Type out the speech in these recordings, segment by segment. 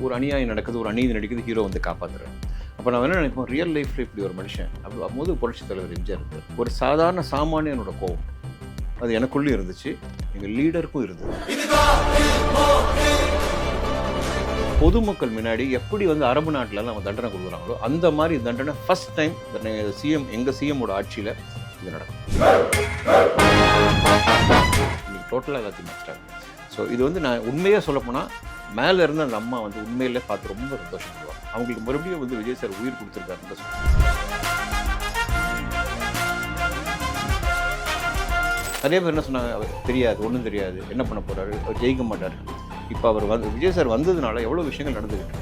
ஒரு அநியாயம் நடக்குது, ஒரு அநீதி நடக்குது, ஹீரோ வந்து காப்பாற்றுறாரு. அப்போ நான் என்ன நினைப்போம், ரியல் லைஃப்பில் இப்படி ஒரு மனுஷன் அப்படி அப்போது புரட்சித் தலைவர் எம்ஜிஆர் இருந்தார். ஒரு சாதாரண சாமானியனோட கோவம் அது எனக்குள்ளேயும் இருந்துச்சு, எங்கள் லீடருக்கும் இருந்தது. பொதுமக்கள் முன்னாடி எப்படி வந்து அரபு நாட்டிலலாம் நம்ம தண்டனை கொடுக்குறாங்களோ அந்த மாதிரி தண்டனை ஃபர்ஸ்ட் டைம் சிஎம் எங்கள் சிஎம்மோட ஆட்சியில் இது நடக்கும். இன்னைக்கு டோட்டலாக எல்லாத்தையும் மாற்றிட்டாங்க. ஸோ இது வந்து நான் உண்மையாக சொல்லப்போனால் மேலே இருந்து அந்த அம்மா வந்து உண்மையிலே பார்த்து ரொம்ப சந்தோஷப்படுவாங்க. அவங்களுக்கு மறுபடியும் வந்து விஜய் சார் உயிர் கொடுத்துருக்காருன்னு தான் சொல்லுவாங்க. நிறைய பேர் என்ன சொன்னாங்க, அவர் தெரியாது, ஒன்றும் தெரியாது, என்ன பண்ண போகிறாரு, அவர் ஜெயிக்க மாட்டார். இப்போ அவர் வந்து விஜய் சார் வந்ததுனால எவ்வளோ விஷயங்கள் நடந்துக்கிட்டு.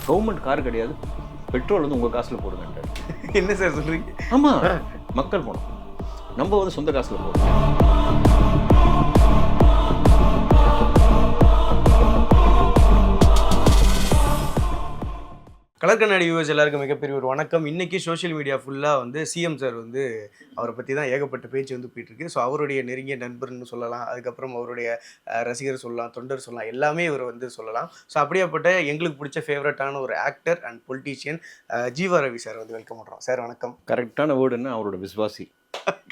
கவர்மெண்ட் கார் கிடையாது, பெட்ரோல் வந்து உங்கள் காசில் போடுங்கன்றார். என்ன சார் சொல்கிறீங்க? ஆமாம், மக்கள் போனோம், நம்ம வந்து சொந்த காசில் போடுறோம். கலர் கண்ணாடி வியூவர்ஸ் எல்லாருக்கும் மிகப்பெரிய ஒரு வணக்கம். இன்றைக்கி சோஷியல் மீடியா ஃபுல்லாக வந்து சிஎம் சார் வந்து அவரை பற்றி தான் ஏகப்பட்ட பேச்சு வந்து போயிட்டுருக்கு. ஸோ அவருடைய நெருங்கிய நண்பர்னு சொல்லலாம், அதுக்கப்புறம் அவருடைய ரசிகர் சொல்லலாம், தொண்டர் சொல்லலாம், எல்லாமே இவர் வந்து சொல்லலாம். ஸோ அப்படியாப்பட்ட எங்களுக்கு பிடிச்ச ஃபேவரட்டான ஒரு actor and politician Jeeva Ravi sir வந்து வெல்கம் பண்ணுறோம். சார் வணக்கம். கரெக்டான வேர்டுன்னா அவரோட விசுவாசி.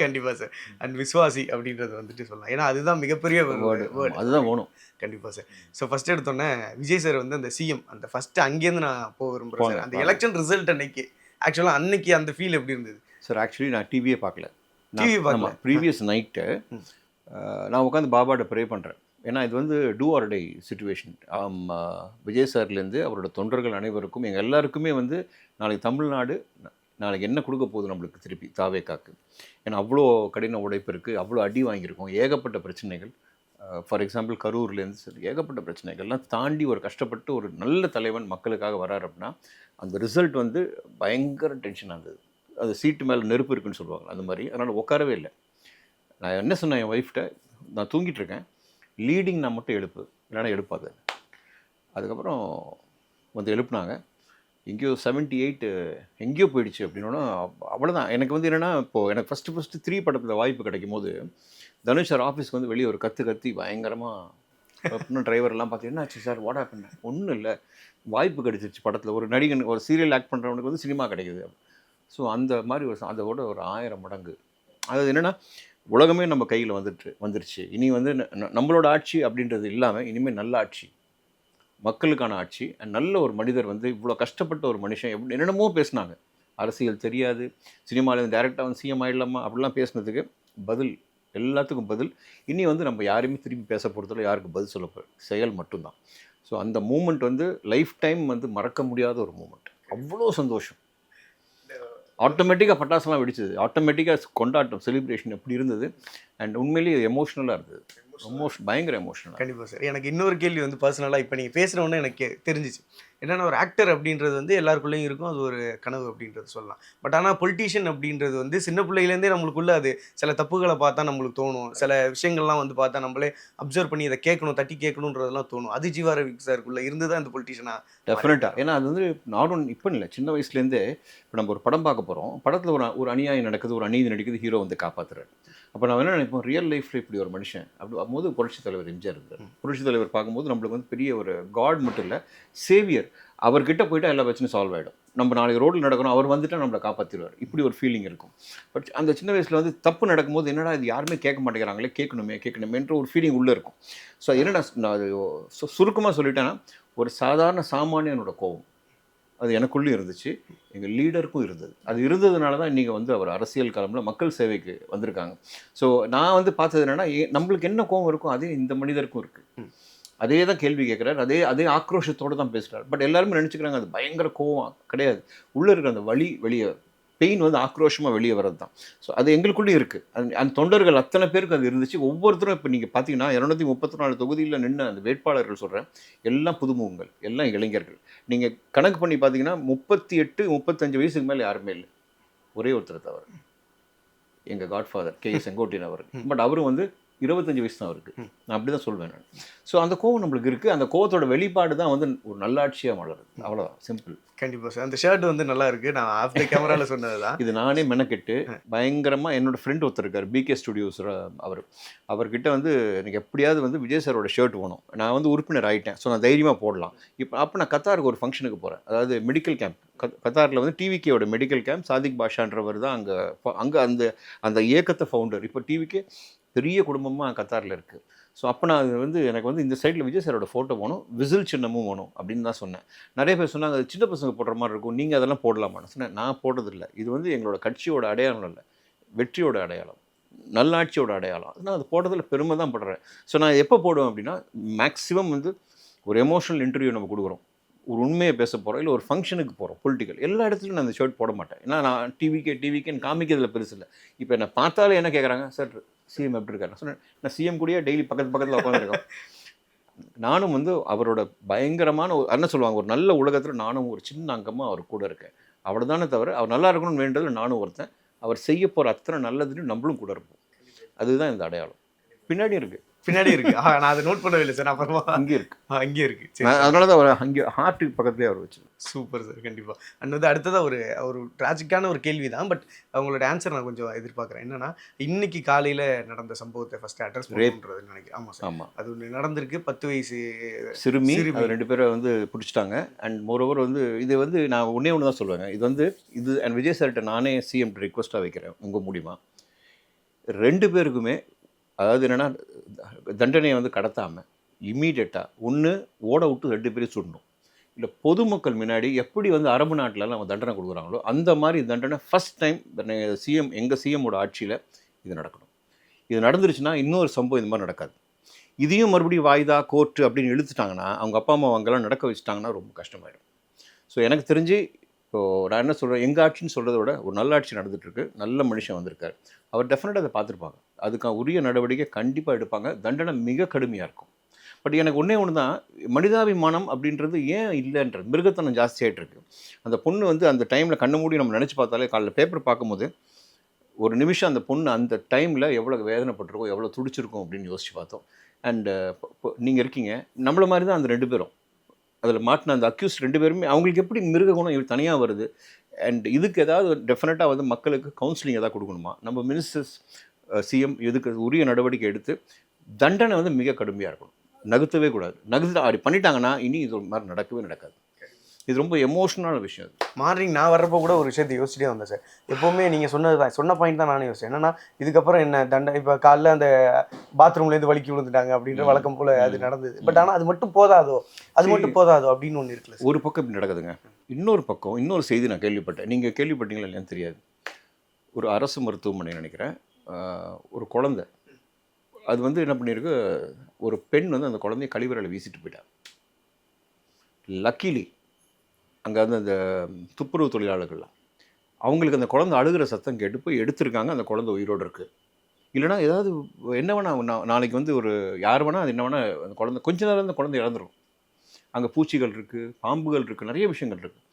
கண்டிப்பாக சார். அண்ட் விஸ்வாசி அப்படின்றது வந்துட்டு சொல்லலாம், ஏன்னா அதுதான் மிகப்பெரிய வேர்டு, அதுதான் வேணும். கண்டிப்பாக சார். ஸோ ஃபஸ்ட் எடுத்தோன்னே விஜய் சார் வந்து அந்த சிஎம் அந்த ஃபஸ்ட்டு அங்கேருந்து நான் போக விரும்புகிறேன் சார். அந்த எலெக்ஷன் ரிசல்ட் அன்னைக்கு ஆக்சுவலாக அன்னைக்கு அந்த ஃபீல் எப்படி இருந்தது சார்? ஆக்சுவலி நான் டிவியே பார்க்கல. ப்ரீவியஸ் நைட்டு நான் உட்காந்து பாபாட்ட ப்ரே பண்ணுறேன். ஏன்னா இது வந்து do or die situation. Vijay சார்லேருந்து அவரோட தொண்டர்கள் அனைவருக்கும் எங்கள் எல்லாருக்குமே வந்து நாளைக்கு தமிழ்நாடு நாளைக்கு என்ன கொடுக்க போகுது நம்மளுக்கு திருப்பி தாவேக்காக்கு. ஏன்னா அவ்வளோ கடின உழைப்பு இருக்குது, அவ்வளோ அடி வாங்கியிருக்கோம், ஏகப்பட்ட பிரச்சனைகள். ஃபார் எக்ஸாம்பிள் கரூர்லேருந்து சரி ஏகப்பட்ட பிரச்சனைகள்லாம் தாண்டி ஒரு கஷ்டப்பட்டு ஒரு நல்ல தலைவன் மக்களுக்காக வராரு அப்படின்னா அந்த ரிசல்ட் வந்து பயங்கர டென்ஷனாக இருந்தது. அது சீட்டு மேலே நெருப்பு இருக்குன்னு சொல்லுவாங்க, அந்த மாதிரி. அதனால் உட்காரவே இல்லை. நான் என்ன சொன்னேன் என் ஒய்ஃப்கிட்ட, நான் தூங்கிட்டு இருக்கேன், லீடிங் நான் மட்டும் எழுப்பு, இல்லைன்னா எழுப்பாது. அதுக்கப்புறம் வந்து எழுப்புனாங்க. எங்கேயோ 78 எங்கேயோ போயிடுச்சு அப்படின்னா அவ்வளோதான். எனக்கு வந்து என்னென்னா, இப்போது எனக்கு ஃபஸ்ட்டு 3 படத்தில் வாய்ப்பு கிடைக்கும் போது தனுஷ் சார் ஆஃபீஸ்க்கு வந்து வெளியே ஒரு கத்தி பயங்கரமாக இன்னும் டிரைவர்லாம் பார்த்து என்ன ஆச்சு சார், வாட் ஹேப்பன்? ஒன்றும் இல்லை, வாய்ப்பு கிடைச்சிருச்சு படத்தில். ஒரு நடிகன் ஒரு சீரியல் ஆக்ட் பண்ணுறவனுக்கு வந்து சினிமா கிடைக்குது. ஸோ அந்த மாதிரி ஒரு அதோட ஒரு 1000 மடங்கு. அதாவது என்னென்னா, உலகமே நம்ம கையில் வந்துருச்சு. இனி வந்து நம்மளோட ஆட்சி அப்படின்றது இல்லாமல் இனிமேல் நல்ல ஆட்சி, மக்களுக்கான ஆட்சி. நல்ல ஒரு மனிதர் வந்து இவ்வளோ கஷ்டப்பட்ட ஒரு மனுஷன் எப்படி என்னென்னமோ பேசினாங்க. அரசியல் தெரியாது, சினிமாவிலேருந்து டேரெக்டாக வந்து சிஎம் ஆகிடலாமா அப்படிலாம் பேசுனதுக்கு பதில், எல்லாத்துக்கும் பதில். இனி வந்து நம்ம யாரையுமே திரும்பி பேச போகிறதில்ல, யாருக்கு பதில் சொல்ல செயல் மட்டும்தான். ஸோ அந்த மூமெண்ட் வந்து லைஃப் டைம் வந்து மறக்க முடியாத ஒரு மூமெண்ட். அவ்வளோ சந்தோஷம். ஆட்டோமேட்டிக்காக பட்டாசுலாம் வெடிச்சது, ஆட்டோமேட்டிக்காக கொண்டாட்டம், செலிப்ரேஷன் எப்படி இருந்தது. அண்ட் உண்மையிலேயே எமோஷ்னலாக இருந்தது, பயங்கர எமோஷனல். கண்டிப்பாக சார். எனக்கு இன்னொரு கேள்வி வந்து பர்சனலாக இப்போ நீங்கள் பேசுகிறவொன்னே எனக்கு தெரிஞ்சிச்சு. என்னென்னா, ஒரு ஆக்டர் அப்படின்றது வந்து எல்லாருக்குள்ளேயும் இருக்கும், அது ஒரு கனவு அப்படின்றது சொல்லலாம். பட் ஆனால் பொலிட்டீஷியன் அப்படின்றது வந்து சின்ன பிள்ளையிலேருந்தே நம்மளுக்குள்ளே அது சில தப்புகளை பார்த்தா நம்மளுக்கு தோணும், சில விஷயங்கள்லாம் வந்து பார்த்தா நம்மளே அப்சர்வ் பண்ணி இதை கேட்கணும், தட்டி கேட்கணுன்றதெல்லாம் தோணும். அது ஜீவா ரவி சாருக்குள்ளே இருந்து தான் அந்த பொலிட்டீஷியனாக டெஃபினட்டாக. ஏன்னா அது வந்து நானும் இப்போ இல்லை, சின்ன வயசுலேருந்தே. இப்போ நம்ம ஒரு படம் பார்க்க போகிறோம், படத்தில் ஒரு அநியாயம் நடக்குது, ஒரு அநீதி நடக்குது, ஹீரோ வந்து காப்பாற்றுறாரு. அப்போ நான் என்ன நினைப்போம், ரியல் லைஃப்பில் இப்படி ஒரு மனுஷன் அப்படி அப்போது புரட்சித் தலைவர் எம்ஜிஆர் இருந்தார். புரட்சித் தலைவர் பார்க்கும்போது நம்மளுக்கு வந்து பெரிய ஒரு காட் மட்டும் இல்லை, சேவியர். அவர்கிட்ட போய்ட்டால் எல்லா பிரச்சனையும் சால்வ் ஆகிடும். நம்ம நாளைக்கு ரோட்டில் நடக்கணும், அவர் வந்துட்டால் நம்மளை காப்பாற்றிடுவார். இப்படி ஒரு ஃபீலிங் இருக்கும். பட் அந்த சின்ன வயசில் வந்து தப்பு நடக்கும்போது என்னடா இது யாருமே கேட்க மாட்டேங்கிறாங்களே, கேட்கணுமேன்ற ஒரு ஃபீலிங் உள்ளே இருக்கும். ஸோ என்னடா நான் அது சுருக்கமாக சொல்லிட்டேன்னா, ஒரு சாதாரண சாமானியனோட கோபம் அது எனக்குள்ளேயும் இருந்துச்சு, எங்கள் லீடருக்கும் இருந்தது. அது இருந்ததுனால தான் இன்றைக்கி வந்து அவர் அரசியல் களமில் மக்கள் சேவைக்கு வந்திருக்காங்க. ஸோ நான் வந்து பார்த்தது என்னென்னா, நம்மளுக்கு என்ன கோபம் இருக்கும் அதே இந்த மனிதருக்கும் இருக்குது. அதே தான் கேள்வி கேட்குறாரு, அதே ஆக்ரோஷத்தோடு தான் பேசுகிறார். பட் எல்லாருமே நினச்சிக்கிறாங்க அது பயங்கர கோவம். கிடையாது. உள்ளே இருக்கிற அந்த வலி வெளியே, பெயின் வந்து ஆக்ரோஷமாக வெளியே வர்றது தான். ஸோ அது எங்களுக்குள்ளேயும் இருக்குது. அந்த தொண்டர்கள் அத்தனை பேருக்கு அது இருந்துச்சு. ஒவ்வொருத்தரும் இப்போ நீங்கள் பார்த்தீங்கன்னா 234 தொகுதியில் நின்று அந்த வேட்பாளர்கள் சொல்கிறேன், எல்லாம் புதுமுகங்கள், எல்லாம் இளைஞர்கள். நீங்கள் கணக்கு பண்ணி பார்த்தீங்கன்னா 38-35 வயசுக்கு மேலே யாருமே இல்லை, ஒரே ஒருத்தர் தவிர எங்கள் காட்ஃபாதர் கே செங்கோட்டையன் அவர். பட் அவரும் வந்து 25 வயசு தான் அவருக்கு. நான் அப்படி தான் சொல்வேன் நான். ஸோ அந்த கோவம் நம்மளுக்கு இருக்குது. அந்த கோவத்தோட வெளிப்பாடு தான் வந்து ஒரு நல்லாட்சியாக வளருது. அவ்வளோதான், சிம்பிள். கண்டிப்பாக சார். அந்த ஷர்ட் வந்து நல்லா இருக்குது. நான் ஆஃப் த கேமராவில் சொன்னது தான். இது நானே மெனக்கெட்டு பயங்கரமாக என்னோடய ஃப்ரெண்ட் ஒருத்தர் இருக்கார், பிகே ஸ்டுடியோஸ் அவர்கிட்ட வந்து எனக்கு எப்படியாவது வந்து விஜய் சாரோட ஷர்ட் வேணும். நான் வந்து உறுப்பினர் ஆகிட்டேன். ஸோ நான் தைரியமாக போடலாம். அப்போ நான் கத்தாருக்கு ஒரு ஃபங்க்ஷனுக்கு போகிறேன். அதாவது மெடிக்கல் கேம்ப். கத்தாரில் வந்து டிவிகேயோட மெடிக்கல் கேம்ப். சாதிக் பாஷான்றவர் தான் அங்கே அந்த இயக்கத்தை ஃபவுண்டர். இப்போ டிவிகே பெரிய குடும்பமாக கத்தாரில் இருக்குது. ஸோ அப்போ நான் வந்து எனக்கு வந்து இந்த சைடில் விஜய் சாரோட ஃபோட்டோ வேணும், விசில் சின்னமும் வேணும் அப்படின்னு தான் சொன்னேன். நிறைய பேர் சொன்னாங்க அது சின்ன பசங்க போடுற மாதிரி இருக்கும், நீங்கள் அதெல்லாம் போடலாமான்னு சொன்னேன். நான் போடுறதில்லை. இது வந்து எங்களோட கட்சியோட அடையாளம் இல்லை, வெற்றியோட அடையாளம், நல்லாட்சியோட அடையாளம். நான் அது போடுறதில் பெருமை தான் படுறேன். ஸோ நான் எப்போ போடுவேன் அப்படின்னா, மேக்ஸிமம் வந்து ஒரு எமோஷனல் இன்டர்வியூ நம்ம கொடுக்குறோம், ஒரு உண்மையை பேச போகிறோம், இல்லை ஒரு ஃபங்க்ஷனுக்கு போகிறோம், பொலிட்டிக்கல், எல்லா இடத்துலையும் நான் அந்த ஷர்ட் போட மாட்டேன். ஏன்னா நான் டிவிக்கேன்னு காமிக்கிறதுல பெருசு இல்லை. இப்போ என்னை பார்த்தாலே என்ன கேட்குறாங்க, சார் சிஎம் எப்படி இருக்காரு? சொன்னேன், நான் சிஎம் கூடயே டெய்லி பக்கத்தில் உட்காந்துருக்கோம். நானும் வந்து அவரோட பயங்கரமான என்ன சொல்லுவாங்க, ஒரு நல்ல உலகத்தில் நானும் ஒரு சின்ன அங்கமாக அவர் கூட இருக்கேன். அவ்வளோ தானே தவிர அவர் நல்லா இருக்கணும்னு வேண்டதில் நானும் ஒருத்தன். அவர் செய்ய போகிற அத்தனை நல்லதுன்னு நம்மளும் கூட இருப்போம். அதுதான் இந்த அடையாளம். பின்னாடி இருக்குது. நான் அதை நோட் பண்ணவே இல்லை சார். அப்புறமா அங்கே இருக்குது. சரி, அதனால தான் அவர் அங்கே ஹார்ட்டுக்கு பக்கத்துலேயே அவர் வச்சு. Super sir. கண்டிப்பாக. அண்ட் வந்து அடுத்ததாக ஒரு ட்ராஜிக்கான ஒரு கேள்வி தான். பட் அவங்களோட ஆன்சர் நான் கொஞ்சம் எதிர்பார்க்குறேன். என்னன்னா, இன்னைக்கு காலையில் நடந்த சம்பவத்தை ஃபஸ்ட்டு அட்ரஸ் பண்ணுறது நினைக்கிறேன். ஆமாம் சார். ஆமாம், அது ஒன்று நடந்திருக்கு. 10 வயசு சிறுமி 2 பேரை வந்து பிடிச்சிட்டாங்க. அண்ட் மோரோவர் வந்து இது வந்து நான் ஒன்றே தான் சொல்லுவேங்க. இது அண்ட் விஜய் சார்கிட்ட நானே சிஎம் ரிக்வஸ்ட்டாக வைக்கிறேன், உங்கள் மூலிமா 2 பேருக்குமே. அதாவது என்னென்னா, தண்டனையை வந்து கடத்தாமல் இம்மீடியட்டாக ஒன்று ஓட விட்டு 2 பேரையும் சுடணும். இல்லை பொதுமக்கள் முன்னாடி எப்படி வந்து அரபு நாட்டிலலாம் அவங்க தண்டனை கொடுக்குறாங்களோ அந்த மாதிரி தண்டனை ஃபஸ்ட் டைம் எங்கள் சிஎம்மோட ஆட்சியில் இது நடக்கணும். இது நடந்துருச்சுன்னா இன்னொரு சம்பவம் இந்த மாதிரி நடக்காது. இதையும் மறுபடியும் வாய்தா கோர்ட்டு அப்படின்னு இழுத்துட்டாங்கன்னா, அவங்க அப்பா அம்மா அவங்கெல்லாம் நடக்க வச்சுட்டாங்கன்னா ரொம்ப கஷ்டமாயிடும். ஸோ எனக்கு தெரிஞ்சு இப்போது நான் என்ன சொல்கிறேன், எங்கள் ஆட்சின்னு சொல்கிறத விட ஒரு நல்ல ஆட்சி நடந்துகிட்ருக்கு, நல்ல மனுஷன் வந்திருக்கார். அவர் டெஃபினட்டாக அதை பார்த்துருப்பாங்க. அதுக்கான உரிய நடவடிக்கை கண்டிப்பாக எடுப்பாங்க. தண்டனை மிக கடுமையாக இருக்கும். பட் எனக்கு ஒன்று தான், மனிதாபிமானம் அப்படின்றது ஏன் இல்லைன்றது, மிருகத்தனம் ஜாஸ்தியாகிட்டு இருக்கு. அந்த பொண்ணு வந்து அந்த டைமில் கண்ணை மூடி நம்ம நினச்சி பார்த்தாலே, காலையில் பேப்பர் பார்க்கும்போது ஒரு நிமிஷம் அந்த பொண்ணு அந்த டைமில் எவ்வளோ வேதனைப்பட்டிருக்கோம், எவ்வளோ துடிச்சிருக்கோம் அப்படின்னு யோசித்து பார்த்தோம். அண்டு நீங்கள் இருக்கீங்க, நம்மள மாதிரி தான் அந்த 2 பேரும். அதில் மாட்டின அந்த அக்யூஸ் 2 பேருமே அவங்களுக்கு எப்படி மிருக குணம் தனியாக வருது. அண்ட் இதுக்கு ஏதாவது அப்படி வந்து மக்களுக்கு கவுன்சிலிங் ஏதாவது கொடுக்கணுமா? நம்ம மினிஸ்டர்ஸ், சிஎம் இதுக்கு உரிய நடவடிக்கை எடுத்து தண்டனை வந்து மிக கடுமையாக இருக்கணும். நகர்த்தவே கூடாது. அப்படி பண்ணிட்டாங்கன்னா இனி இது ஒரு மாதிரி நடக்காது. இது ரொம்ப எமோஷனலான விஷயம். அது மார்னிங் நான் வர்றப்போ கூட ஒரு விஷயத்தை யோசிச்சுட்டே வந்தேன் சார். எப்போவுமே நீங்கள் சொன்ன பாயிண்ட் தான் நானே யோசிச்சேன். என்னன்னா, இதுக்கப்புறம் என்ன தண்டனை, இப்போ காலைல அந்த பாத்ரூம்லேருந்து வலிக்கி விழுந்துட்டாங்க அப்படின்ற வழக்கம் போல் அது நடந்தது. பட் ஆனால் அது மட்டும் போதாதோ அப்படின்னு ஒன்று இருக்குல்ல. ஒரு பக்கம் இப்படி நடக்குதுங்க. இன்னொரு செய்தி நான் கேள்விப்பட்டேன். நீங்கள் கேள்விப்பட்டீங்களா இல்லையான்னு தெரியாது. ஒரு அரசு மருத்துவமனை நினைக்கிறேன், ஒரு குழந்தை அது வந்து என்ன பண்ணியிருக்கு, ஒரு பெண் வந்து அந்த குழந்தைய கழிவறையில் வீசிட்டு போயிட்டாங்க. லக்கிலி அங்கே வந்து அந்த துப்புரவு தொழிலாளர்கள்லாம் அவங்களுக்கு அந்த குழந்தை அழுகிற சத்தம் கேட்டு போய் எடுத்திருக்காங்க. அந்த குழந்தை உயிரோடு இருக்குது. இல்லைனா ஏதாவது என்ன வேணால் நாளைக்கு வந்து ஒரு யார் வேணால் அது என்ன வேணால் அந்த குழந்தை கொஞ்ச நேரம் அந்த குழந்தை இறந்துடும். அங்கே பூச்சிகள் இருக்குது, பாம்புகள் இருக்குது, நிறைய விஷயங்கள் இருக்குது.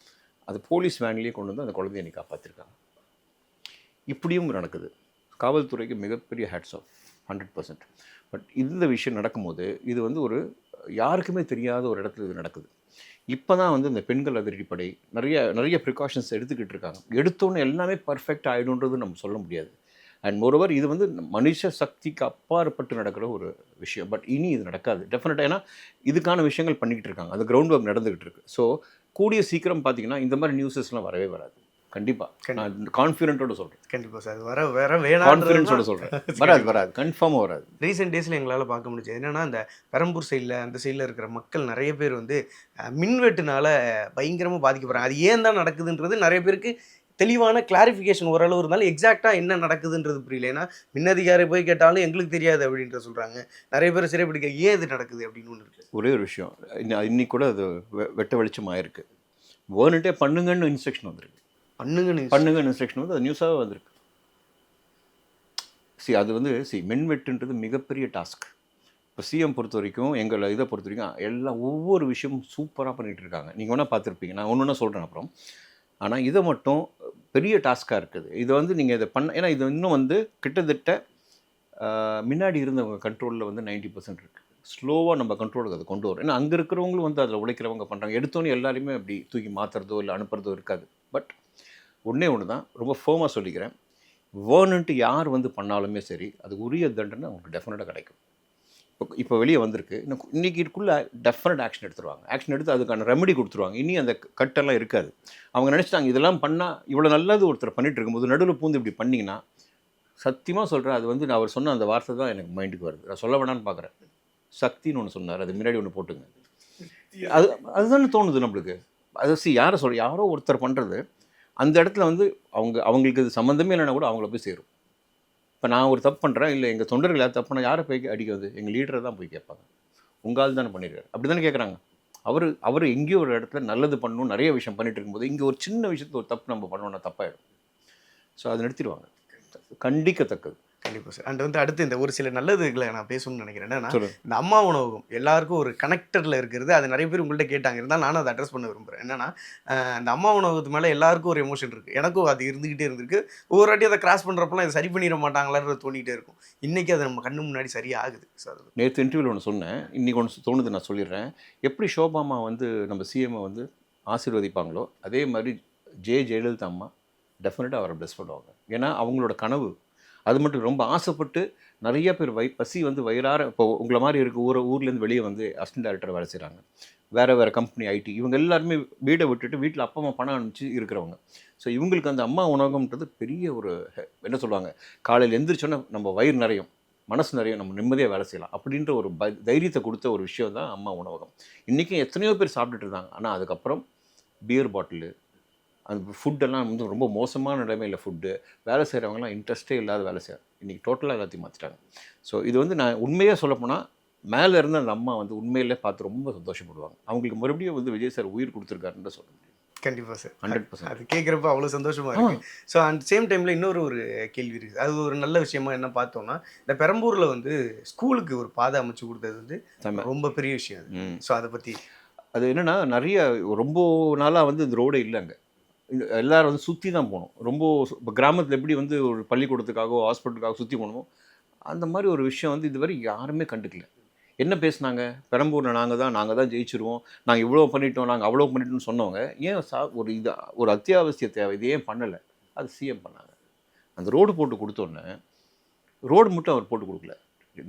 அது போலீஸ் வேன்லேயே கொண்டு வந்து அந்த குழந்தைய இன்னைக்கு காப்பாற்றிருக்காங்க. இப்படியும் நடக்குது. காவல்துறைக்கு மிகப்பெரிய ஹேட்ஸ் ஆஃப், 100%. பட் இந்த விஷயம் நடக்கும்போது இது வந்து ஒரு யாருக்குமே தெரியாத ஒரு இடத்துல இது நடக்குது. இப்போ தான் வந்து இந்த பெண்கள் அதிரடிப்படை நிறைய ப்ரிகாஷன்ஸ் எடுத்துக்கிட்டு இருக்காங்க. எடுத்தோன்னே எல்லாமே பர்ஃபெக்ட் ஆகிடுன்றது நம்ம சொல்ல முடியாது. அண்ட் மோரோவர் இது வந்து மனுஷ சக்திக்கு அப்பாற்பட்டு நடக்கிற ஒரு விஷயம். பட் இனி இது நடக்காது டெஃபினட்டாக. ஏன்னா இதுக்கான விஷயங்கள் பண்ணிக்கிட்டு இருக்காங்க, அந்த கிரவுண்ட் ஒர்க் நடந்துகிட்டு இருக்கு. ஸோ கூடிய சீக்கிரம் பார்த்தீங்கன்னா இந்த மாதிரி நியூஸஸ்லாம் வரவே வராது. கண்டிப்பாக நான் கான்ஃபிடென்ட்டோட சொல்கிறேன். கண்டிப்பாக சார். வர வேணாம் கான்ஃபிடென்ஸோட சொல்கிறேன். வராது கன்ஃபார்மாக வராது. ரீசெண்ட் டேஸில் எங்களால் பார்க்க முடிஞ்சது என்னென்னா, இந்த பெரம்பூர் சைடில் அந்த சைடில் இருக்கிற மக்கள் நிறைய பேர் வந்து மின்வெட்டுனால பயங்கரமாக பாதிக்கப்படுறாங்க. அது ஏன் தான் நடக்குதுன்றது நிறைய பேருக்கு தெளிவான கிளாரிஃபிகேஷன் ஓரளவு இருந்தாலும் எக்ஸாக்டாக என்ன நடக்குதுன்றது புரியல. ஏன்னா மின்னதிகாரி போய் கேட்டாலும் எங்களுக்கு தெரியாது அப்படின்ற சொல்கிறாங்க. நிறைய பேர் சிறைப்பிடிக்க ஏன் இது நடக்குது அப்படின்னு ஒன்று இருக்குது. ஒரே ஒரு விஷயம், இன்னைக்கு கூட அது வெட்ட வெளிச்சமாக இருக்குது. வேர்னுட்டே பண்ணுங்கன்னு இன்ஸ்ட்ரக்ஷன் வந்திருக்கு. பண்ணுங்கன்னு இன்ஸ்ட்ரக்ஷன் வந்து அது நியூஸாக வந்திருக்கு. அது வந்து மின்வெட்டுன்றது மிகப்பெரிய டாஸ்க். இப்போ சிஎம் பொறுத்த வரைக்கும், எங்களை இதை பொறுத்த வரைக்கும் எல்லாம் ஒவ்வொரு விஷயமும் சூப்பராக பண்ணிகிட்டு இருக்காங்க. நீங்கள் வேணால் பார்த்துருப்பீங்க, நான் ஒன்று சொல்கிறேன் அப்புறம். ஆனால் இதை மட்டும் பெரிய டாஸ்க்காக இருக்குது. இதை வந்து நீங்கள் இதை ஏன்னா இது இன்னும் வந்து கிட்டத்தட்ட முன்னாடி இருந்தவங்க கண்ட்ரோலில் வந்து 90% இருக்குது. ஸ்லோவாக நம்ம கண்ட்ரோலுக்கு அதை கொண்டு வரும். ஏன்னா அங்கே இருக்கிறவங்களும் வந்து அதில் உழைக்கிறவங்க பண்ணுறாங்க. எடுத்தோன்னே எல்லாரையுமே அப்படி தூக்கி மாற்றுறதோ இல்லை அனுப்புறதோ இருக்காது. பட் ஒன்றே ஒன்று தான் ரொம்ப ஃபேமாக சொல்லிக்கிறேன், வேர்னுன்ட்டு யார் வந்து பண்ணாலுமே சரி அது உரிய தண்டனை அவங்களுக்கு டெஃபினட்டாக கிடைக்கும். இப்போ வெளியே வந்திருக்கு, இன்றைக்கி இதுக்குள்ளே டெஃபினட் ஆக்ஷன் எடுத்துருவாங்க. ஆக்ஷன் எடுத்து அதுக்கான ரெமெடி கொடுத்துருவாங்க. இனி அந்த கட்டெல்லாம் இருக்காது. அவங்க நினச்சிட்டாங்க இதெல்லாம் பண்ணால் இவ்வளோ நல்லது ஒருத்தர் பண்ணிகிட்டு இருக்கும்போது நடுவில் பூந்து இப்படி பண்ணிங்கன்னா, சத்தியமாக சொல்கிறேன், அது வந்து நான் அவர் சொன்ன அந்த வார்த்தை தான் எனக்கு மைண்டுக்கு வருது. நான் சொல்ல வேணான்னு பார்க்குறேன். சக்தின்னு ஒன்று சொன்னார், அது முன்னாடி ஒன்று போட்டுங்க. அதுதானே தோணுது நம்மளுக்கு. அது யாரோ ஒருத்தர் பண்ணுறது அந்த இடத்துல வந்து அவங்களுக்கு இது சம்மந்தமே இல்லைன்னா கூட அவங்கள போய் சேரும். இப்போ நான் ஒரு தப்பு பண்ணுறேன், இல்லை எங்கள் தொண்டர்கள் யார் தப்பு பண்ணால் யாரை போய் அடிக்கிறது? எங்கள் லீடரை தான் போய் கேட்பாங்க. உங்கால் தானே பண்ணியிருக்காரு, அப்படி தானே கேட்குறாங்க. அவர் எங்கேயோ ஒரு இடத்துல நல்லது பண்ணணும், நிறைய விஷயம் பண்ணிட்டு இருக்கும்போது இங்கே ஒரு சின்ன விஷயத்தில் ஒரு தப்பு நம்ம பண்ணோன்னா தப்பாயிடும். ஸோ அதை நிறுத்திடுவாங்க. கண்டிக்கத்தக்கது. கண்டிப்பாக சார். அண்ட் வந்து அடுத்து இந்த ஒரு சில நல்லதுகளை நான் பேசணும்னு நினைக்கிறேன். என்னன்னா இந்த அம்மா உணவகம் எல்லாருக்கும் ஒரு கனெக்டரில் இருக்கிறது. அது நிறைய பேர் உங்கள்கிட்ட கேட்டாங்க, இருந்தால் நானும் அதை அட்ரஸ் பண்ண விரும்புகிறேன். என்னன்னா இந்த அம்மா உணவகத்து மேலே எல்லாருக்கும் ஒரு எமோஷன் இருக்குது. எனக்கும் அது இருந்துக்கிட்டே இருந்திருக்கு. ஒவ்வொரு வாட்டி அதை கிராஸ் பண்ணுறப்பெல்லாம் இதை சரி பண்ணிட மாட்டாங்களான்னு தோணிகிட்டே இருக்கும். இன்றைக்கி அது நம்ம கண்ணு முன்னாடி சரியாகுது சார். நேற்று இன்டர்வியூவில் ஒன்று சொன்னேன், இன்றைக்கி ஒன்று தோணுது, நான் சொல்லிடுறேன். எப்படி ஷோபாமா வந்து நம்ம சிஎம்ஐ வந்து ஆசீர்வதிப்பாங்களோ அதே மாதிரி ஜெயலலிதா அம்மா டெஃபினட்டாக அவரை பிளஸ் பண்ணுவாங்க. ஏன்னா அவங்களோட கனவு அது மட்டும் ரொம்ப ஆசைப்பட்டு நிறைய பேர் பசி வந்து வயிறார இப்போ உங்களை மாதிரி இருக்க ஊர்லேருந்து வெளியே வந்து அசிஸ்டன்ட் டைரக்டர் வேலை செய்கிறாங்க, வேறு கம்பெனி ஐடி, இவங்க எல்லாருமே வீடை விட்டுட்டு வீட்டில் அப்பா அம்மா பணம் அனுப்பிச்சு இருக்கிறவங்க. ஸோ இவங்களுக்கு அந்த அம்மா உணவகம்ன்றது பெரிய ஒரு என்ன சொல்லுவாங்க, காலையில் எந்திரிச்சோன்னா நம்ம வயிறு நிறையும், மனசு நிறைய, நம்ம நிம்மதியாக வேலை செய்யலாம் அப்படின்ற ஒரு தைரியத்தை கொடுத்த ஒரு விஷயம் தான் அம்மா உணவகம். இன்றைக்கும் எத்தனையோ பேர் சாப்பிட்டுட்டு இருந்தாங்க. ஆனால் அதுக்கப்புறம் பியர் பாட்டிலு, அந்த ஃபுட்டெல்லாம் வந்து ரொம்ப மோசமான நிலைமையில் ஃபுட்டு, வேலை செய்கிறவங்கலாம் இன்ட்ரெஸ்ட்டே இல்லாத வேலை செய்கிறாங்க. இன்றைக்கி டோட்டலாக எல்லாத்தையும் மாற்றிட்டாங்க. ஸோ இது வந்து நான் உண்மையாக சொல்லப்போனால் மேலே இருந்து அந்த அம்மா வந்து உண்மையிலே பார்த்து ரொம்ப சந்தோஷப்படுவாங்க. அவங்களுக்கு மறுபடியும் வந்து விஜய் சார் உயிர் கொடுத்துருக்காருன்னு சொல்ல முடியும். கண்டிப்பாக சார், 100%. அது கேட்குறப்ப அவ்வளோ சந்தோஷமாக இருக்குது. ஸோ அண்ட் சேம் டைமில் இன்னொரு கேள்வி இருக்குது. அது ஒரு நல்ல விஷயமா என்ன பார்த்தோம்னா, இந்த பெரம்பூரில் வந்து ஸ்கூலுக்கு ஒரு பாதை அமைச்சு கொடுத்தது வந்து ரொம்ப பெரிய விஷயம் அது. ஸோ அதை பற்றி அது என்னென்னா, நிறைய ரொம்ப நாளாக வந்து இந்த ரோடே இல்லைங்க. எல்லோரும் வந்து சுற்றி தான் போகணும். ரொம்ப இப்போ கிராமத்தில் எப்படி வந்து ஒரு பள்ளிக்கூடத்துக்காகவோ ஹாஸ்பிட்டலுக்காக சுற்றி போகணுமோ அந்த மாதிரி ஒரு விஷயம் வந்து இதுவரை யாருமே கண்டுக்கல. என்ன பேசுனாங்க, பெரம்பூரில் நாங்கள் தான் ஜெயிச்சிருவோம், நாங்கள் இவ்வளோ பண்ணிட்டோம், நாங்கள் அவ்வளோ பண்ணிட்டோம்னு சொன்னவங்க ஏன் ஒரு அத்தியாவசிய தேவை இது ஏன் பண்ணலை? அது சிஎம் பண்ணாங்க. அந்த ரோடு போட்டு கொடுத்தோன்னே ரோடு மட்டும் அவர் போட்டு கொடுக்கல,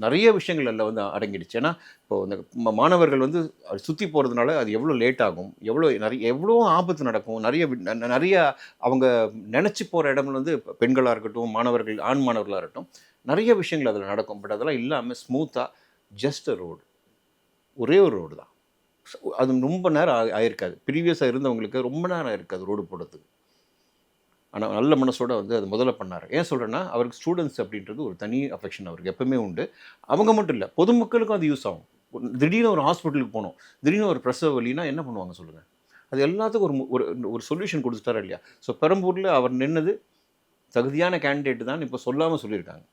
நிறைய விஷயங்கள் அதில் வந்து அடங்கிடுச்சு. ஏன்னா இப்போது இந்த மாணவர்கள் வந்து சுற்றி போகிறதுனால அது எவ்வளோ லேட் ஆகும், எவ்வளோ ஆபத்து நடக்கும், நிறைய அவங்க நினச்சி போகிற இடங்கள் வந்து பெண்களாக இருக்கட்டும், மாணவர்கள், ஆண் மாணவர்களாக இருக்கட்டும், நிறைய விஷயங்கள் அதில் நடக்கும். பட் அதெல்லாம் இல்லாமல் ஸ்மூத்தாக ஜஸ்ட் ரோடு, ஒரே ஒரு ரோடு தான். அது ரொம்ப நேரம் ஆயிருக்காது. ப்ரீவியஸாக இருந்தவங்களுக்கு ரொம்ப நேரம் இருக்காது ரோடு போடுறதுக்கு. ஆனால் நல்ல மனசோடு வந்து அது முதல்ல பண்ணார். ஏன் சொல்கிறேன்னா, அவருக்கு ஸ்டூடெண்ட்ஸ் அப்படின்றது ஒரு தனி அஃபெக்ஷன் அவருக்கு எப்பவுமே உண்டு. அவங்க மட்டும் இல்லை, பொதுமக்களுக்கும் அது யூஸ் ஆகும். திடீர்னு ஒரு ஹாஸ்பிட்டலுக்கு போகணும், திடீர்னு ஒரு பிரசவ வலினா என்ன பண்ணுவாங்க சொல்லுங்கள்? அது எல்லாத்துக்கும் ஒரு சொல்யூஷன் கொடுத்துட்டாரா இல்லையா? ஸோ பெரம்பூரில் அவர் நின்னது தகுதியான கேண்டிடேட் தான் இப்போ சொல்லாமல் சொல்லியிருக்காங்க.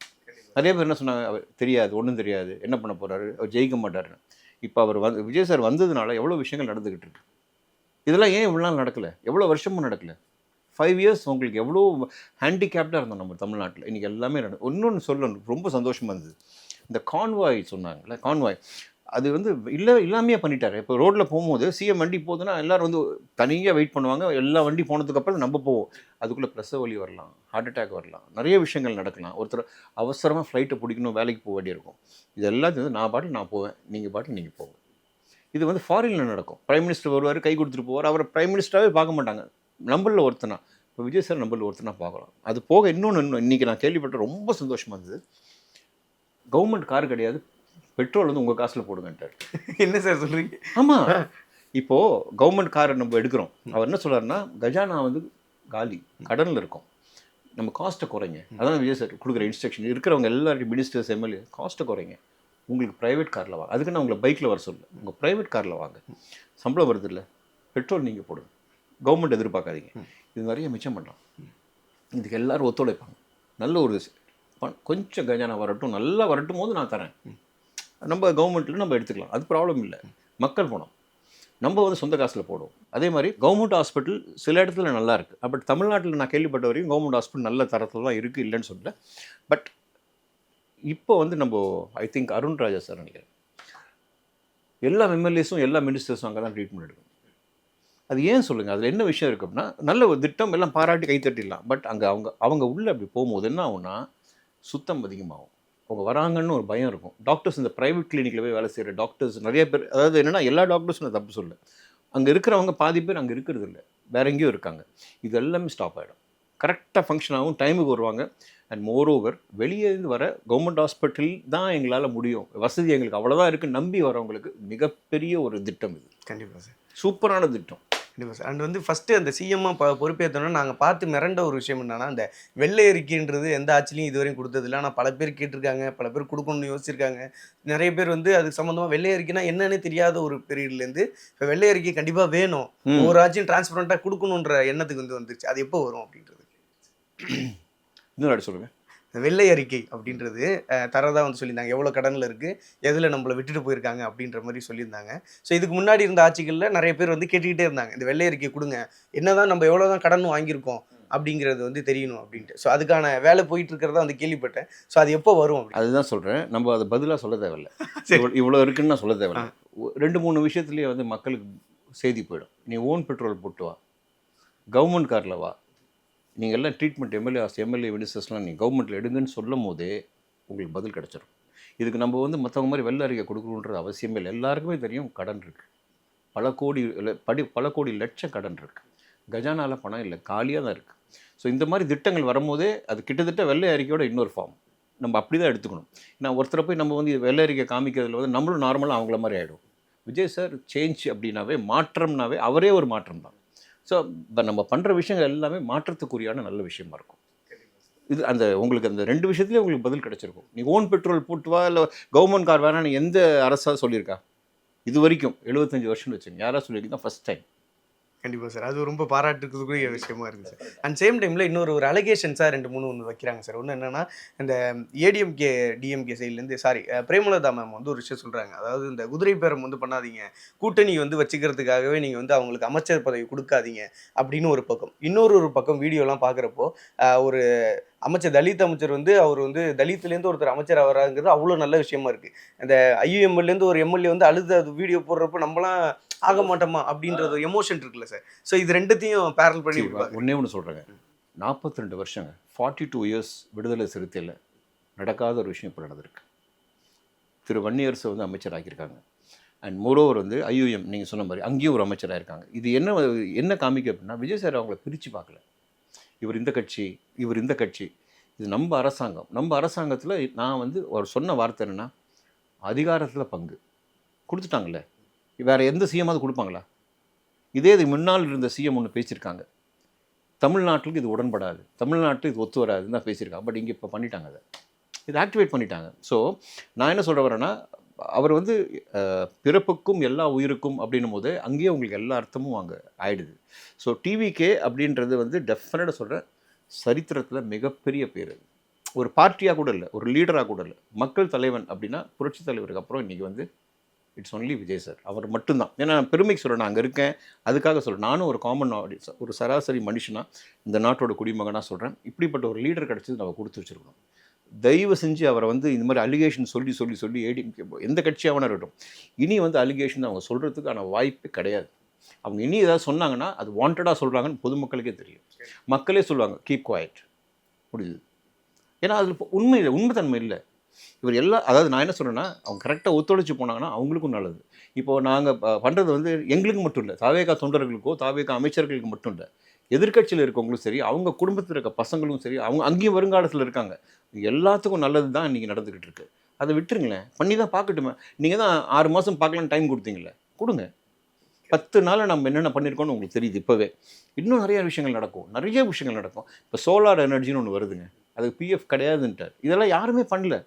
நிறைய பேர் என்ன சொன்னாங்க, அவர் தெரியாது, ஒன்றும் தெரியாது, என்ன பண்ண போகிறாரு, அவர் ஜெயிக்க மாட்டாருன்னு. இப்போ அவர் விஜய் சார் வந்ததுனால எவ்வளோ விஷயங்கள் நடந்துக்கிட்டு இருக்கு. இதெல்லாம் ஏன் இவ்வளோ நாள் நடக்கலை? எவ்வளோ வருஷமும் நடக்கலை? 5 years உங்களுக்கு எவ்வளோ ஹேண்டிகேப்டாக இருந்தோம் நம்ம தமிழ்நாட்டில். இன்றைக்கி எல்லாமே இன்னொன்று சொல்லணும், ரொம்ப சந்தோஷமாக இருந்தது. இந்த கான்வாய் சொன்னாங்கல்ல, கான்வாய் அது வந்து இல்லாமையே பண்ணிட்டார். இப்போ ரோட்டில் போகும்போது சிஎம் வண்டி போகுதுன்னா எல்லோரும் வந்து தனியாக வெயிட் பண்ணுவாங்க. எல்லா வண்டி போனதுக்கப்புறம் நம்ம போவோம். அதுக்குள்ளே பிரசவ வலி வரலாம், ஹார்ட் அட்டாக் வரலாம், நிறைய விஷயங்கள் நடக்கலாம். ஒருத்தர் அவசரமாக ஃப்ளைட்டை பிடிக்கணும், வேலைக்கு போக வேண்டிய இருக்கும். இது எல்லாத்தையும் வந்து நான் போவேன், நீங்கள் போவேன். இது வந்து ஃபாரினில் நடக்கும். பிரைம் மினிஸ்டர் வருவார், கை கொடுத்துட்டு போவார். அவரை பிரைம் மினிஸ்டராகவே பார்க்க மாட்டாங்க. நம்மளில் ஒருத்தனா, இப்போ விஜய் சார் நம்மளில் ஒருத்தனா பார்க்கலாம். அது போக இன்னொன்று இன்றைக்கி நான் கேள்விப்பட்ட ரொம்ப சந்தோஷமாக இருந்தது. கவர்மெண்ட் கார் கிடையாது, பெட்ரோல் வந்து உங்கள் காசில் போடுங்கன்ட்டார். என்ன சார் சொல்கிறீங்க? ஆமாம், இப்போது கவர்மெண்ட் காரை நம்ம எடுக்கிறோம். அவர் என்ன சொல்கிறாருன்னா, கஜானா வந்து காலி, கடனில் இருக்கும், நம்ம காஸ்ட்டை குறைங்க. அதான் விஜய் சார் கொடுக்குற இன்ஸ்ட்ரக்ஷன். இருக்கிறவங்க எல்லாரும் மினிஸ்டர்ஸ், எம்எல்ஏ, காஸ்ட்டை குறைங்க, உங்களுக்கு ப்ரைவேட் காரில் வாங்க. அதுக்கு நான் உங்களை பைக்கில் வர சொல்ல, உங்கள் ப்ரைவேட் காரில் வாங்க, சம்பளம் வருது இல்லை, பெட்ரோல் நீங்கள் போடுங்க, கவர்மெண்ட் எதிர்பார்க்காதீங்க. இது நிறைய மிச்சம் பண்ணலாம். இதுக்கு எல்லோரும் ஒத்துழைப்பாங்க. நல்ல ஒரு கொஞ்சம் கஜானா வரட்டும், நல்லா வரட்டும் போது நான் தரேன். நம்ம கவர்மெண்ட்டில் நம்ம எடுத்துக்கலாம், அது ப்ராப்ளம் இல்லை. மக்கள் பணம் நம்ம வந்து சொந்த காசில் போடுவோம். அதே மாதிரி கவர்மெண்ட் ஹாஸ்பிட்டல் சில இடத்துல நல்லா இருக்குது. பட் தமிழ்நாட்டில் நான் கேள்விப்பட்ட வரைக்கும் கவர்மெண்ட் ஹாஸ்பிட்டல் நல்ல தரத்தில் தான் இருக்குது, இல்லைன்னு சொல்லல. பட் இப்போ வந்து நம்ம I think Arun Raja sir நினைக்கிறேன், எல்லா எம்எல்ஏஸும் எல்லா மினிஸ்டர்ஸும் அங்கே தான் ட்ரீட்மெண்ட் எடுக்கணும். அது ஏன் சொல்லுங்கள், அதில் என்ன விஷயம் இருக்குது அப்படின்னா, நல்ல ஒரு திட்டம் எல்லாம் பாராட்டி கைத்தட்டிடலாம். பட் அங்கே அவங்க உள்ளே அப்படி போகும்போது என்ன ஆகும்னா சுத்தம் அதிகமாகும். அவங்க வராங்கன்னு ஒரு பயம் இருக்கும். டாக்டர்ஸ் இந்த ப்ரைவேட் கிளினிக்கில் போய் வேலை செய்கிற டாக்டர்ஸ் நிறைய பேர், அதாவது என்னென்னா எல்லா டாக்டர்ஸும் நான் தப்பு சொல்ல, அங்கே இருக்கிறவங்க பாதி பேர் அங்கே இருக்கிறது இல்லை, வேற எங்கேயும் இருக்காங்க. இது எல்லாமே ஸ்டாப் ஆகிடும். கரெக்டாக ஃபங்க்ஷன் ஆகும், டைமுக்கு வருவாங்க. அண்ட் மோரோவர் வெளியே இருந்து வர கவர்மெண்ட் ஹாஸ்பிட்டல் தான் எங்களால் முடியும், வசதி எங்களுக்கு அவ்வளோதான் இருக்குது நம்பி வரவங்களுக்கு மிகப்பெரிய ஒரு திட்டம் இது. கண்டிப்பாக சார், சூப்பரான திட்டம். கண்டிப்பாக சார். அண்ட் வந்து ஃபஸ்ட்டு அந்த சிஎம்மாக பொறுப்பேற்றோன்னா நாங்கள் பார்த்து மிரண்ட ஒரு விஷயம் என்னன்னா, அந்த வெள்ளை அறிக்கைன்றது எந்த ஆட்சிலையும் இதுவரையும் கொடுத்ததில்ல. ஆனால் பல பேர் கேட்டிருக்காங்க, பல பேர் கொடுக்கணும்னு யோசிச்சிருக்காங்க. நிறைய பேர் வந்து அது சம்மந்தமாக வெள்ளை அறிக்கைனா என்னன்னு தெரியாத ஒரு பீரியட்லேருந்து இப்போ வெள்ளை அறிக்கை கண்டிப்பாக வேணும், ஒவ்வொரு ஆட்சியும் டிரான்ஸ்பரண்ட்டாக கொடுக்கணுன்ற எண்ணத்துக்கு வந்துருச்சு. அது எப்போ வரும் அப்படின்றது இன்னொரு சொல்லுங்கள். வெள்ளை அறிக்கை அப்படின்றது தரதாக வந்து சொல்லியிருந்தாங்க, எவ்வளோ கடனில் இருக்குது, எதில் நம்மளை விட்டுட்டு போயிருக்காங்க அப்படின்ற மாதிரி சொல்லியிருந்தாங்க. ஸோ இதுக்கு முன்னாடி இருந்த ஆட்சிகளில் நிறைய பேர் வந்து கேட்டுக்கிட்டே இருந்தாங்க, இந்த வெள்ளை அறிக்கை கொடுங்க, என்ன தான் நம்ம எவ்வளோ தான் கடன் வாங்கியிருக்கோம் அப்படிங்கிறது வந்து தெரியணும் அப்படின்ட்டு. ஸோ அதுக்கான வேலை போயிட்டு இருக்கிறதா வந்து கேள்விப்பட்டேன். ஸோ அது எப்போ வரும்? அதுதான் சொல்கிறேன், நம்ம அதை பதிலாக சொல்ல தேவையில்லை. இவ்வளோ இருக்குன்னு நான் சொல்ல தேவையில்லை. 2-3 விஷயத்துலேயே வந்து மக்களுக்கு செய்தி போயிடும். நீ ஓன் பெட்ரோல் போட்டு வா, கவர்மெண்ட் காரில் வா, நீங்கள் எல்லாம் ட்ரீட்மெண்ட் எம்எல்ஏ மினிஸ்டர்ஸ்லாம் நீங்கள் கவர்மெண்ட்டில் எடுங்கன்னு சொல்லும் போதே உங்களுக்கு பதில் கிடச்சிரும். இதுக்கு நம்ம வந்து மற்றவங்க மாதிரி வெள்ளை அறிக்கை கொடுக்கணுன்றது அவசியமே இல்லை. எல்லாருக்குமே தெரியும் கடன் இருக்குது, பல கோடி லட்சம் கடன் இருக்குது, கஜானாவில் பணம் இல்லை, காலியாக தான் இருக்குது. ஸோ இந்த மாதிரி திட்டங்கள் வரும்போதே அது கிட்டத்தட்ட வெள்ளை அறிக்கையோட இன்னொரு ஃபார்ம் நம்ம அப்படி தான் எடுத்துக்கணும். ஏன்னா ஒருத்தரை போய் நம்ம வந்து வெள்ளை அறிக்கை காமிக்கிறதுல வந்து நம்மளும் நார்மலாக அவங்கள மாதிரி ஆகிடும். விஜய் சார் சேஞ்ச் அப்படின்னாவே, மாற்றம்னாவே அவரே ஒரு மாற்றம் தான். ஸோ நம்ம பண்ணுற விஷயங்கள் எல்லாமே மாற்றத்துக்குரியான நல்ல விஷயமா இருக்கும். இது அந்த உங்களுக்கு அந்த 2 விஷயத்துலேயே உங்களுக்கு பதில் கிடச்சிருக்கும். நீ ஓன் பெட்ரோல் போட்டு வா, இல்லை கவர்மெண்ட் கார் வேணான்னு எந்த அரசாக சொல்லியிருக்கா இது வரைக்கும்? 75 வருஷம்னு வச்சுங்க, யாராவது சொல்லியிருக்கீங்க ஃபஸ்ட் டைம். கண்டிப்பாக சார், அது ரொம்ப பாராட்டுக்குரிய விஷயமா இருந்துச்சு. அண்ட் சேம் டைமில் இன்னொரு அலிகேஷன்ஸாக 2-3 வைக்கிறாங்க சார். ஒன்று என்னென்னா, இந்த ஏடிஎம்கே டிஎம்கே சைட்லேருந்து பிரேமலதா மேம் வந்து ஒரு விஷயம் சொல்கிறாங்க. அதாவது இந்த குதிரை பேரம் வந்து பண்ணாதீங்க, கூட்டணி வந்து வச்சுக்கிறதுக்காகவே நீங்கள் வந்து அவங்களுக்கு அமைச்சர் பதவி கொடுக்காதீங்க அப்படின்னு ஒரு பக்கம். இன்னொரு பக்கம் வீடியோலாம் பார்க்குறப்போ ஒரு தலித் அமைச்சர் வந்து அவர் வந்து தலித்துலேருந்து ஒருத்தர் அமைச்சர் ஆகிறாங்கிறது அவ்வளோ நல்ல விஷயமா இருக்குது. அந்த ஐயுஎம்எல்லேருந்து ஒரு எம்எல்ஏ வந்து அழுது அது வீடியோ போடுறப்போ நம்மளாம் ஆக மாட்டோமா அப்படின்றது ஒரு எமோஷன் இருக்குல்ல சார். ஸோ இது ரெண்டுத்தையும் பேரல் பண்ணி ஒன்றே ஒன்று சொல்கிறேங்க, 42 வருஷங்க, 42 இயர்ஸ் விடுதலை சிறுத்தையில் நடக்காத ஒரு விஷயம் இப்போ நடந்திருக்கு. திரு வன்னியரசு வந்து அமைச்சர் ஆக்கியிருக்காங்க. அண்ட் மோரோவர் வந்து ஐயுஎம் நீங்கள் சொன்ன மாதிரி அங்கேயும் ஒரு அமைச்சராக இருக்காங்க. இது என்ன காமிக்க அப்படின்னா, விஜய் சார் அவங்கள பிரித்து பார்க்கல. இவர் இந்த கட்சி, இவர் இந்த கட்சி. இது நம்ம அரசாங்கம். நம்ம அரசாங்கத்தில் நான் வந்து அவர் சொன்ன வார்த்தை என்னென்னா, அதிகாரத்தில் பங்கு கொடுத்துட்டாங்களே, வேறு எந்த சிஎம்மாவது கொடுப்பாங்களா? இது முன்னால் இருந்த சிஎம் ஒன்று பேசியிருக்காங்க, தமிழ்நாட்டுக்கு இது உடன்படாது, தமிழ்நாட்டுக்கு இது ஒத்து வராதுன்னு தான் பேசியிருக்காங்க. பட் இங்கே இப்போ பண்ணிட்டாங்க, அதை இது ஆக்டிவேட் பண்ணிட்டாங்க. ஸோ நான் என்ன சொல்ல வரேன்னா, அவர் வந்து பிறப்புக்கும் எல்லா உயிருக்கும் அப்படின்னும் போது அங்கேயே உங்களுக்கு எல்லா அர்த்தமும் அங்கே ஆயிடுது. ஸோ டிவிகே அப்படின்றது வந்து டெஃபினட்டாக சொல்கிறேன், சரித்திரத்தில் மிகப்பெரிய பேர். ஒரு பார்ட்டியாக கூட இல்லை, ஒரு லீடராக கூட இல்லை, மக்கள் தலைவன் அப்படின்னா புரட்சி தலைவருக்கு அப்புறம் இன்றைக்கி வந்து இட்ஸ் ஒன்லி விஜய் சார். அவர் மட்டும்தான். ஏன்னா நான் பெருமைக்கு சொல்கிறேன், நான் அங்கே இருக்கேன் அதுக்காக சொல்கிறேன். நானும் ஒரு காமன் ஆடியன்ஸ், ஒரு சராசரி மனுஷனாக, இந்த நாட்டோட குடிமகனாக சொல்கிறேன், இப்படிப்பட்ட ஒரு லீடர் கிடச்சது நம்ம கொடுத்து வச்சுருக்கணும். தயவு செஞ்சு அவரை வந்து இந்த மாதிரி அலிகேஷன் சொல்லி ஏடிஎம்கே எந்த கட்சியாகவும் இருக்கட்டும், இனி வந்து அலிகேஷன் அவங்க சொல்கிறதுக்கான வாய்ப்பே கிடையாது. அவங்க இனி ஏதாவது சொன்னாங்கன்னா அது வாண்டடாக சொல்கிறாங்கன்னு பொதுமக்களுக்கே தெரியும். மக்களே சொல்லுவாங்க கீப் குவாய்ட், முடியுது. ஏன்னா அதில் உண்மைத்தன்மை இல்லை. இவர் அதாவது நான் என்ன சொல்கிறேன்னா, அவங்க கரெக்டாக ஒத்துழைச்சி போனாங்கன்னா அவங்களுக்கும் நல்லது. இப்போது நாங்கள் பண்ணுறது வந்து எங்களுக்கு மட்டும் இல்லை, தாவேகா தொண்டர்களுக்கோ தாவேகா அமைச்சர்களுக்கு மட்டும் இல்லை, எதிர்கட்சியில் இருக்கவங்களும் சரி, அவங்க குடும்பத்தில் இருக்க பசங்களும் சரி, அவங்க அங்கேயும் வருங்காலத்தில் இருக்காங்க, எல்லாத்துக்கும் நல்லது தான் இன்றைக்கி நடந்துக்கிட்டு இருக்கு. அதை விட்டுருங்களேன், பண்ணி தான் பார்க்கட்டுமே. நீங்கள் தான் 6 மாதம் பார்க்கலான்னு டைம் கொடுத்தீங்களே, கொடுங்க. 10 நாளில் நம்ம என்னென்ன பண்ணியிருக்கோன்னு உங்களுக்கு தெரியுது. இப்போவே இன்னும் நிறைய விஷயங்கள் நடக்கும். இப்போ சோலார் எனர்ஜின்னு ஒன்று வருதுங்க, அதுக்கு பிஎஃப் கிடையாதுன்ட்டார். இதெல்லாம் யாருமே பண்ணல.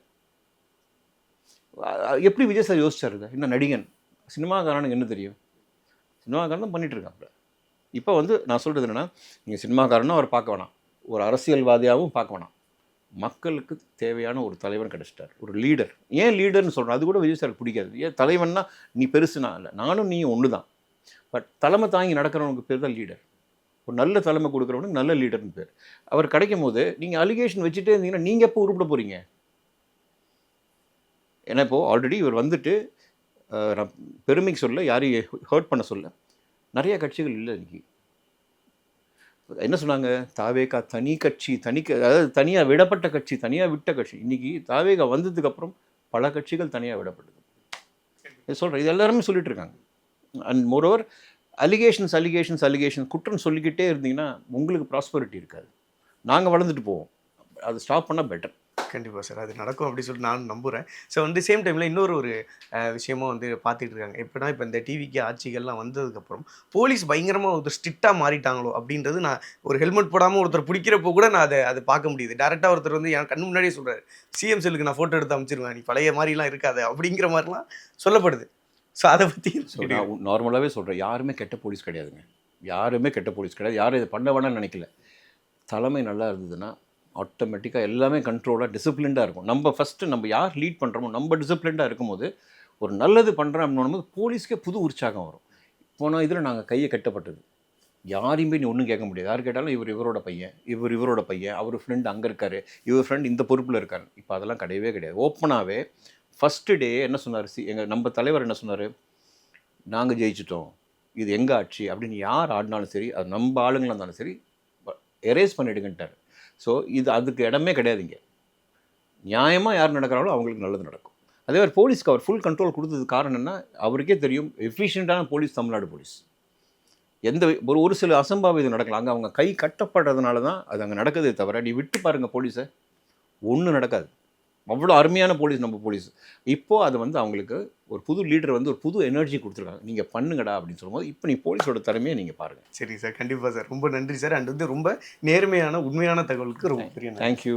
எப்படி விஜய் சார் யோசிச்சார்? இன்னும் நடிகன் சினிமாக்காரனுக்கு என்ன தெரியும்? சினிமாக்காரன் தான் பண்ணிகிட்ருக்காங்க. இப்போ வந்து நான் சொல்கிறது என்னென்னா, நீங்கள் சினிமாக்காரனும் அவர் பார்க்க வேணாம், ஒரு அரசியல்வாதியாகவும் பார்க்க வேணாம், மக்களுக்கு தேவையான ஒரு தலைவன் கிடச்சிட்டார், ஒரு லீடர். ஏன் லீடர்னு சொல்கிறேன், அது கூட விஜய் சாருக்கு பிடிக்காது. ஏன் தலைவன்னா நீ பெருசுனா இல்லை, நானும் நீயும் ஒன்று தான். பட் தலைமை தாங்கி நடக்கிறவனுக்கு பேர் தான் லீடர். ஒரு நல்ல தலைமை கொடுக்குறவனுக்கு நல்ல லீடர்னு பேர். அவர் கிடைக்கும் போது நீங்கள் அலிகேஷன் வச்சுட்டே இருந்தீங்கன்னா நீங்கள் எப்போ உருப்பிட போகிறீங்க? ஏன்னா இப்போது ஆல்ரெடி இவர் வந்துட்டு நான் பெருமைக்கு சொல்ல, யாரையும் ஹர்ட் பண்ண சொல்ல, நிறைய கட்சிகள் இல்லை இன்னைக்கு. என்ன சொன்னாங்க, தாவேகா தனி கட்சி, அதாவது தனியாக விடப்பட்ட கட்சி, தனியாக விட்ட கட்சி. இன்றைக்கி தாவேகா வந்ததுக்கப்புறம் பல கட்சிகள் தனியாக விடப்பட்டது. இது சொல்கிறேன், இது எல்லாருமே சொல்லிட்டு இருக்காங்க. அண்ட் மோரோவர் அலிகேஷன் குற்றம் சொல்லிக்கிட்டே இருந்தீங்கன்னா உங்களுக்கு ப்ராஸ்பரிட்டி இருக்காது. நாங்கள் வளர்ந்துட்டு போவோம். அது ஸ்டாப் பண்ணால் பெட்டர். கண்டிப்பாக சார், அது நடக்கும் அப்படின்னு சொல்லிட்டு நான் நம்புகிறேன். ஸோ வந்து சேம் டைமில் இன்னொரு விஷயமும் வந்து பார்த்துட்டு இருக்காங்க. எப்படின்னா இப்போ இந்த டிவிக்கு ஆட்சிகள்லாம் வந்ததுக்கப்புறம் போலீஸ் பயங்கரமாக ஒரு ஸ்ட்ரிக்டாக மாறிட்டாங்களோ அப்படின்றது, நான் ஒரு ஹெல்மெட் போடாமல் ஒருத்தர் பிடிக்கிறப்போ கூட நான் அதை பார்க்க முடியுது. டேரெக்டாக ஒருத்தர் வந்து என் கண்ணு முன்னாடியே சொல்கிறாரு, சிஎம் செல்லுக்கு நான் ஃபோட்டோ எடுத்து அமைச்சிருவேன், நீ பழைய மாதிரிலாம் இருக்காது அப்படிங்கிற மாதிரிலாம் சொல்லப்படுது. ஸோ அதை பற்றி நான் நார்மலாகவே சொல்கிறேன், யாருமே கெட்ட போலீஸ் கிடையாதுங்க. யாருமே கெட்ட போலீஸ் கிடையாது. யாரும் இதை பண்ண வேணாம்னு நினைக்கல. தலைமை நல்லா இருந்ததுன்னா ஆட்டோமேட்டிக்காக எல்லாமே கண்ட்ரோலாக டிசிப்ளின்டாக இருக்கும். நம்ம யார் லீட் பண்ணுறோமோ நம்ம டிசிப்ளின்டாக இருக்கும்போது ஒரு நல்லது பண்ணுறோம் அப்படின்னு போலீஸ்க்கே புது உற்சாகம் வரும். போனால் இதில் நாங்கள் கையை கட்டப்பட்டது, யாரையுமே நீ ஒன்றும் கேட்க முடியாது. யார் கேட்டாலும் இவரோட பையன், இவரோட பையன், அவர் ஃப்ரெண்டு அங்கே இருக்கார், இவர் ஃப்ரெண்ட் இந்த பொறுப்பில் இருக்கார். இப்போ அதெல்லாம் கிடையவே கிடையாது. ஓப்பனாகவே ஃபஸ்ட்டு டே என்ன சொன்னார், நம்ம தலைவர் என்ன சொன்னார், நாங்கள் ஜெயிச்சிட்டோம், இது எங்கள் ஆட்சி அப்படின்னு யார் ஆடினாலும் சரி, அது நம்ம ஆளுங்களாக இருந்தாலும் சரி, எரேஸ் பண்ணிடுங்கன்ட்டார். ஸோ இது அதுக்கு இடமே கிடையாதுங்க. நியாயமாக யார் நடக்கிறாங்களோ அவங்களுக்கு நல்லது நடக்கும். அதே மாதிரி போலீஸ்க்கு அவர் ஃபுல் கண்ட்ரோல் கொடுத்தது காரணம் என்ன, அவருக்கே தெரியும் எஃபிஷியண்ட்டான போலீஸ் தமிழ்நாடு போலீஸ். ஒரு சில அசம்பாவிதம் நடக்கலாம், அங்கே அவங்க கை கட்டப்படுறதுனால தான் அது அங்கே நடக்குதே தவிர, நீ விட்டு பாருங்கள் போலீஸை, ஒன்றும் நடக்காது. அவ்வளோ அருமையான போலீஸ் நம்ம போலீஸ். இப்போது அது வந்து அவங்களுக்கு ஒரு புது லீடர் வந்து ஒரு புது எனர்ஜி கொடுத்துருக்காங்க, நீங்கள் பண்ணுங்கடா அப்படின்னு சொல்லும்போது இப்போ நீ போலீஸோட திறமையை நீங்கள் பாருங்கள். சரி சார், கண்டிப்பாக சார், ரொம்ப நன்றி சார். அண்ட் வந்து ரொம்ப நேர்மையான உண்மையான தகவலுக்கு ரொம்ப பெரிய தேங்க்யூ.